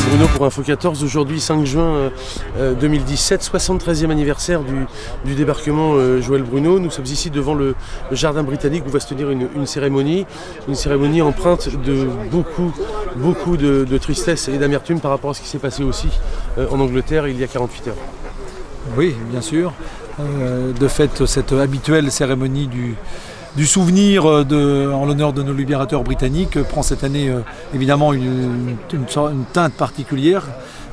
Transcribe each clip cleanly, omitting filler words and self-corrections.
Joël Bruno pour Info 14. Aujourd'hui, 5 juin 2017, 73e anniversaire du débarquement Joël Bruno. Nous sommes ici devant le jardin britannique où va se tenir une cérémonie empreinte de beaucoup de tristesse et d'amertume par rapport à ce qui s'est passé aussi en Angleterre il y a 48 heures. Oui, bien sûr. De fait, cette habituelle cérémonie du souvenir en l'honneur de nos libérateurs britanniques prend cette année évidemment une teinte particulière,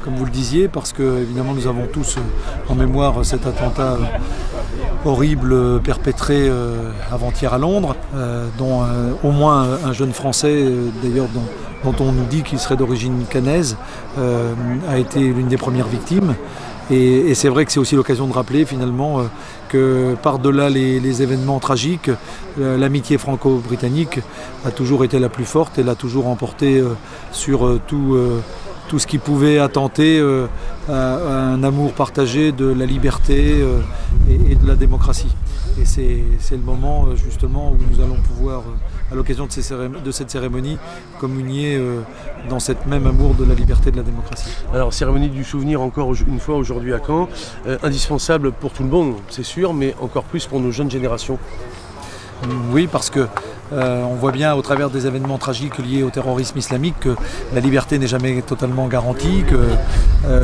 comme vous le disiez, parce que évidemment nous avons tous en mémoire cet attentat horrible perpétré avant-hier à Londres, dont au moins un jeune Français, d'ailleurs dont on nous dit qu'il serait d'origine canaise, a été l'une des premières victimes. Et c'est vrai que c'est aussi l'occasion de rappeler finalement que par-delà les événements tragiques, l'amitié franco-britannique a toujours été la plus forte. Elle a toujours emporté sur tout ce qui pouvait attenter à un amour partagé de la liberté et de la démocratie. Et c'est le moment justement où nous allons pouvoir, à l'occasion de cette cérémonie, communier dans cette même amour de la liberté et de la démocratie. Alors, cérémonie du souvenir encore une fois aujourd'hui à Caen, indispensable pour tout le monde, c'est sûr, mais encore plus pour nos jeunes générations. Oui, parce que on voit bien au travers des événements tragiques liés au terrorisme islamique que la liberté n'est jamais totalement garantie, que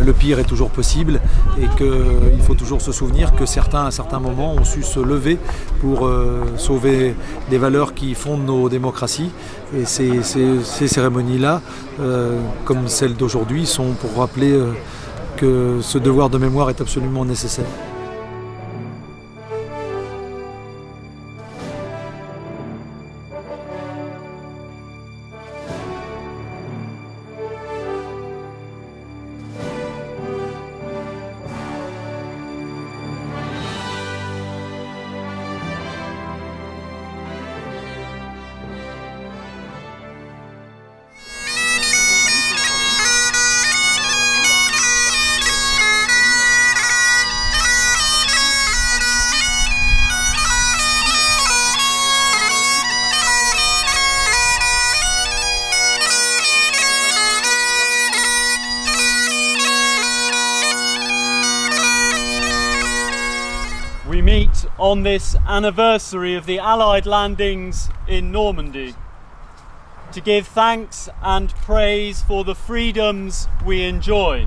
le pire est toujours possible et qu'il faut toujours se souvenir que certains à certains moments ont su se lever pour sauver des valeurs qui fondent nos démocraties. Et ces cérémonies-là, comme celle d'aujourd'hui, sont pour rappeler que ce devoir de mémoire est absolument nécessaire. We meet on this anniversary of the Allied landings in Normandy to give thanks and praise for the freedoms we enjoy.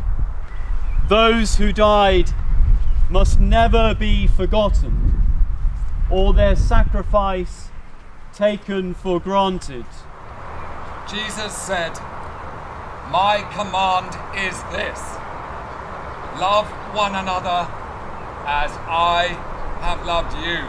Those who died must never be forgotten or their sacrifice taken for granted. Jesus said, "My command is this: love one another as I have loved you."